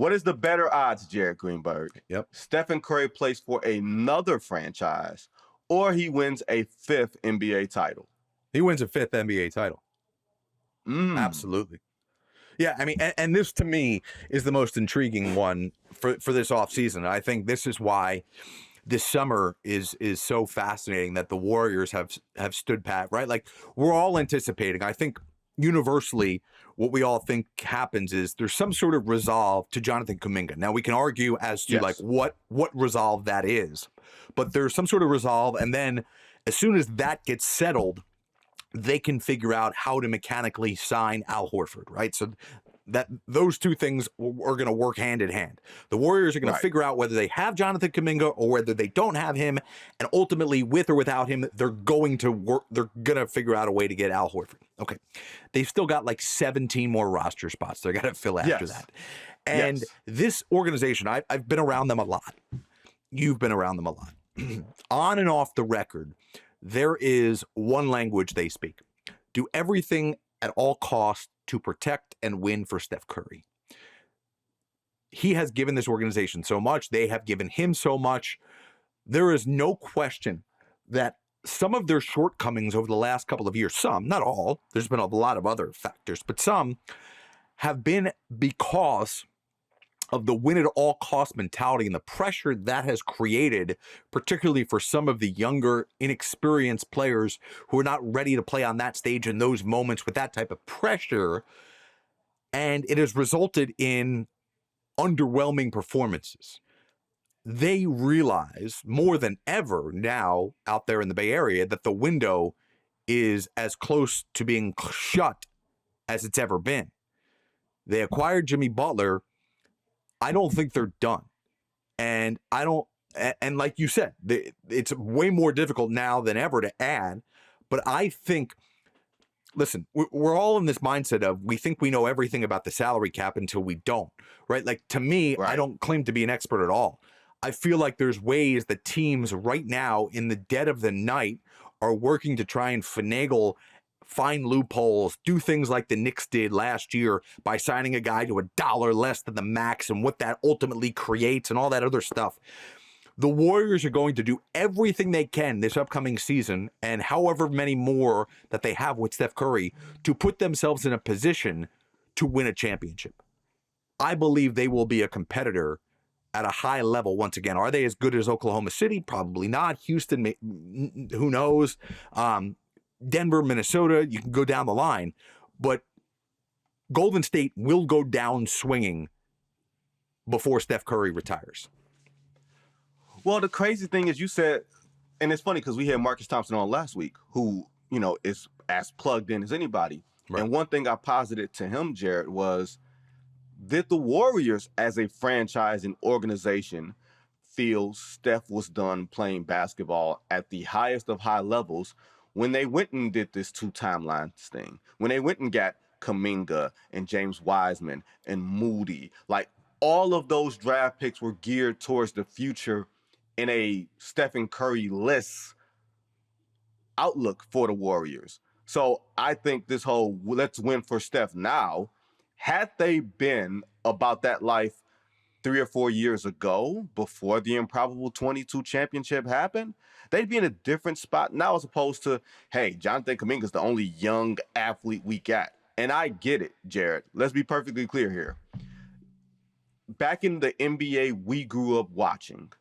What is the better odds, Jared Greenberg? Yep. Stephen Curry plays for another franchise, or he wins a 5th NBA title? He wins a 5th NBA title. Absolutely. Yeah, I mean, and this to me is the most intriguing one for this offseason. I think this is why this summer is so fascinating, that the Warriors have stood pat, right? Like, we're all anticipating, I think universally, what we all think happens is there's some sort of resolve to Jonathan Kuminga. Now, we can argue as to like what resolve that is, but there's some sort of resolve, and then as soon as that gets settled, they can figure out how to mechanically sign Al Horford, right? So that those two things are going to work hand in hand. The Warriors are going to figure out whether they have Jonathan Kuminga or whether they don't have him, and ultimately, with or without him, they're going to figure out a way to get Al Horford. Okay, they've still got like 17 more roster spots they're going to fill after that. And this organization, I've been around them a lot. You've been around them a lot. On and off the record, there is one language they speak: do everything at all costs to protect and win for Steph Curry. He has given this organization so much. They have given him so much. There is no question that some of their shortcomings over the last couple of years, some, not all, there's been a lot of other factors, but some have been because of the win at all cost mentality and the pressure that has created, particularly for some of the younger, inexperienced players who are not ready to play on that stage in those moments with that type of pressure. And it has resulted in underwhelming performances. They realize more than ever now out there in the Bay Area that the window is as close to being shut as it's ever been. They acquired Jimmy Butler. I don't think they're done. And like you said, it's way more difficult now than ever to add. But I think, listen, we're all in this mindset of we think we know everything about the salary cap until we don't, right? Like, to me, I don't claim to be an expert at all. I feel like there's ways that teams right now in the dead of the night are working to try and finagle, find loopholes, do things like the Knicks did last year by signing a guy to $1 less than the max and what that ultimately creates and all that other stuff. The Warriors are going to do everything they can this upcoming season, and however many more that they have with Steph Curry, to put themselves in a position to win a championship. I believe they will be a competitor at a high level once again. Are they as good as Oklahoma City? Probably not. Houston, who knows? Denver, Minnesota, you can go down the line, but Golden State will go down swinging before Steph Curry retires. Well, the crazy thing is, you said, and it's funny because we had Marcus Thompson on last week, who, is as plugged in as anybody. Right. And one thing I posited to him, Jared, was, did the Warriors as a franchise and organization feel Steph was done playing basketball at the highest of high levels when they went and did this 2 timelines thing, when they went and got Kuminga and James Wiseman and Moody? Like, all of those draft picks were geared towards the future in a Stephen Curry-less outlook for the Warriors. So I think this whole let's win for Steph now, had they been about that life 3 or 4 years ago, before the improbable 22 championship happened, they'd be in a different spot now, as opposed to, hey, Jonathan Kuminga's the only young athlete we got. And I get it, Jared. Let's be perfectly clear here. Back in the NBA we grew up watching,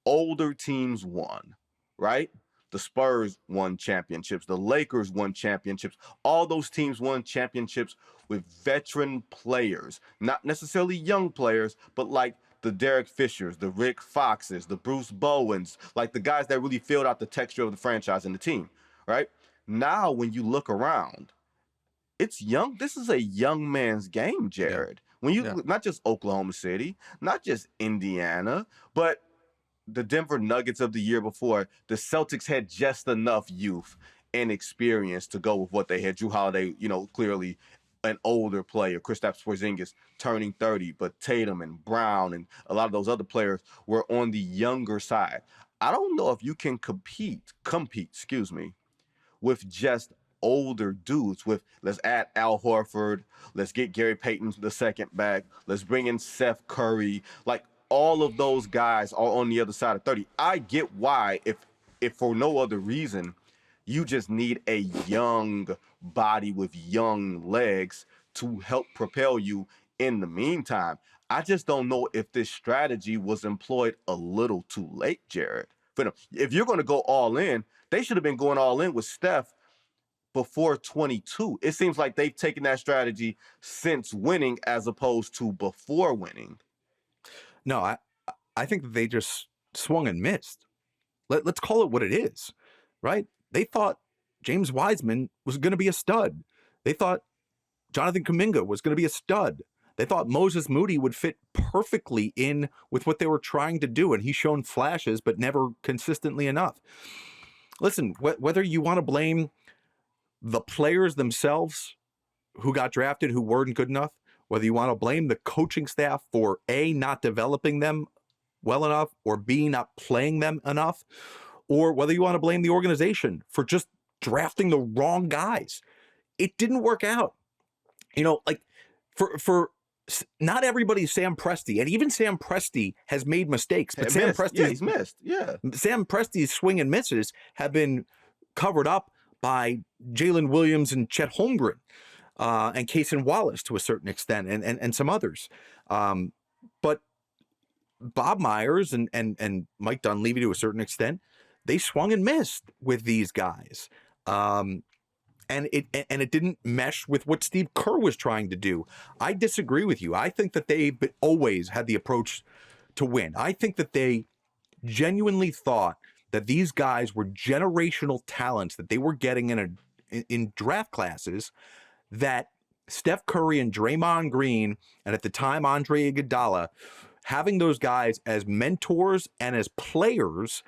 older teams won, right? The Spurs won championships. The Lakers won championships. All those teams won championships with veteran players, not necessarily young players, but like the Derek Fishers, the Rick Foxes, the Bruce Bowens, like the guys that really filled out the texture of the franchise and the team, right? Now, when you look around, it's young. This is a young man's game, Jared. When you not just Oklahoma City, not just Indiana, but the Denver Nuggets of the year before, the Celtics had just enough youth and experience to go with what they had. Drew Holiday, clearly an older player. Kristaps Porzingis turning 30, but Tatum and Brown and a lot of those other players were on the younger side. I don't know if you can compete, with just older dudes with, let's add Al Horford, let's get Gary Payton the second back, let's bring in Steph Curry. Like, all of those guys are on the other side of 30. I get why, if for no other reason, you just need a young body with young legs to help propel you in the meantime. I just don't know if this strategy was employed a little too late, Jared. For them. If you're going to go all in, they should have been going all in with Steph before 22. It seems like they've taken that strategy since winning as opposed to before winning. No, I think that they just swung and missed. Let's call it what it is, right? They thought James Wiseman was going to be a stud. They thought Jonathan Kuminga was going to be a stud. They thought Moses Moody would fit perfectly in with what they were trying to do, and he's shown flashes, but never consistently enough. Listen, whether you want to blame the players themselves who got drafted who weren't good enough, whether you want to blame the coaching staff for A, not developing them well enough, or B, not playing them enough, or whether you want to blame the organization for just drafting the wrong guys, it didn't work out. You know, like for not everybody's Sam Presti, and even Sam Presti has made mistakes. But Sam Presti, he's missed. Yeah, Sam Presti's swing and misses have been covered up by Jalen Williams and Chet Holmgren and Cason Wallace to a certain extent, and some others. But Bob Myers and Mike Dunleavy to a certain extent, they swung and missed with these guys. And it didn't mesh with what Steve Kerr was trying to do. I disagree with you. I think that they've always had the approach to win. I think that they genuinely thought that these guys were generational talents that they were getting in draft classes, that Steph Curry and Draymond Green, and at the time Andre Iguodala, having those guys as mentors and as players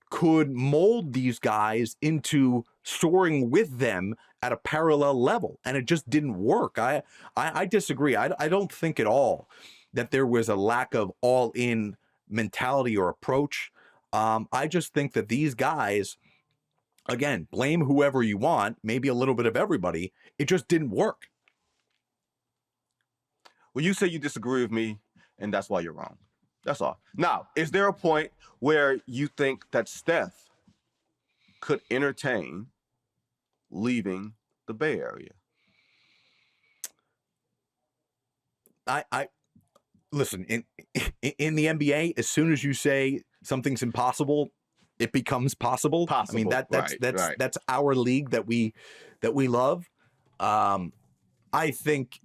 could mold these guys into soaring with them at a parallel level. And it just didn't work. I disagree. I don't think at all that there was a lack of all-in mentality or approach. I just think that these guys, again, blame whoever you want, maybe a little bit of everybody, it just didn't work. Well, you say you disagree with me, and that's why you're wrong. That's all. Now, is there a point where you think that Steph could entertain leaving the Bay Area? I listen, in the NBA, as soon as you say something's impossible, it becomes possible. I mean, that's our league that we love. I think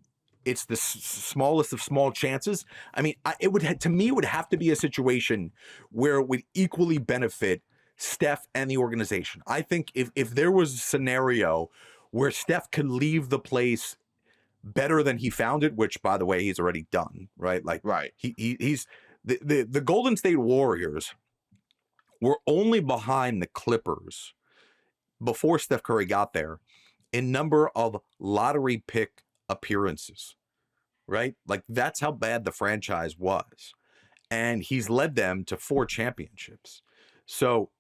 it's the smallest of small chances. I mean, it would have to be a situation where it would equally benefit Steph and the organization. I think if there was a scenario where Steph could leave the place better than he found it, which, by the way, he's already done, right? Like, right. He's the Golden State Warriors were only behind the Clippers before Steph Curry got there in number of lottery pick appearances, right? Like, that's how bad the franchise was. And he's led them to 4 championships. So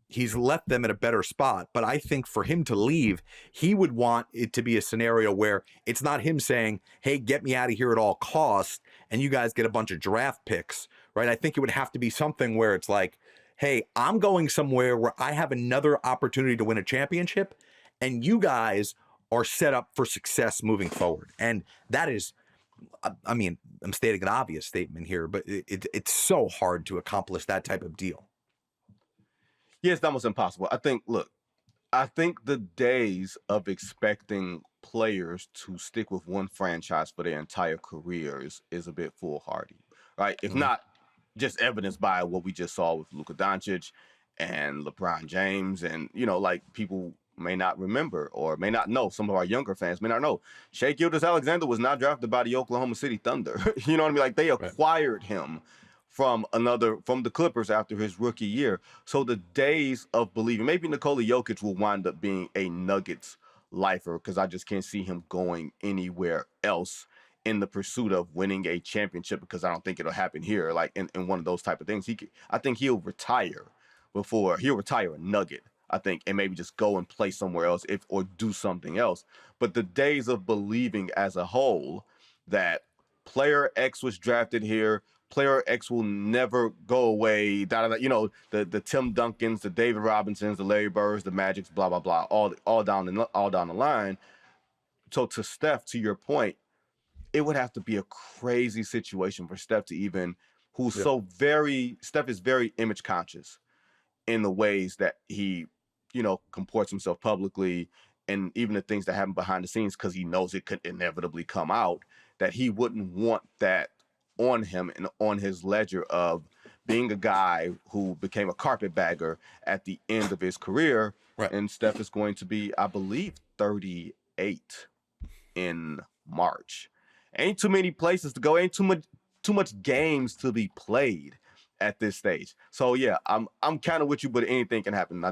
he's left them in a better spot. But I think for him to leave, he would want it to be a scenario where it's not him saying, hey, get me out of here at all costs, and you guys get a bunch of draft picks, right? I think it would have to be something where it's like, hey, I'm going somewhere where I have another opportunity to win a championship, and you guys are set up for success moving forward. And that is, I mean, I'm stating an obvious statement here, but it's so hard to accomplish that type of deal. Yeah, it's almost impossible. I think the days of expecting players to stick with one franchise for their entire careers is a bit foolhardy, right? If not just evidenced by what we just saw with Luka Doncic and LeBron James, and, you know, like, people may not remember or may not know, some of our younger fans may not know, Shai Gilgeous-Alexander was not drafted by the Oklahoma City Thunder. You know what I mean? Like, they acquired him from the Clippers after his rookie year. So the days of believing, maybe Nikola Jokic will wind up being a Nuggets lifer, because I just can't see him going anywhere else in the pursuit of winning a championship, because I don't think it'll happen here. Like, in one of those type of things, I think he'll retire a Nugget. I think, and maybe just go and play somewhere else or do something else. But the days of believing as a whole that player X was drafted here, player X will never go away, the Tim Duncans, the David Robinsons, the Larry Birds, the Magics, blah, blah, blah, all down the line. So to Steph, to your point, it would have to be a crazy situation for Steph to even, Steph is very image conscious in the ways that he, comports himself publicly, and even the things that happen behind the scenes, because he knows it could inevitably come out, that he wouldn't want that on him and on his ledger of being a guy who became a carpetbagger at the end of his career. Right. And Steph is going to be, I believe, 38 in March. Ain't too many places to go. Ain't too much games to be played at this stage. So yeah, I'm kind of with you, but anything can happen.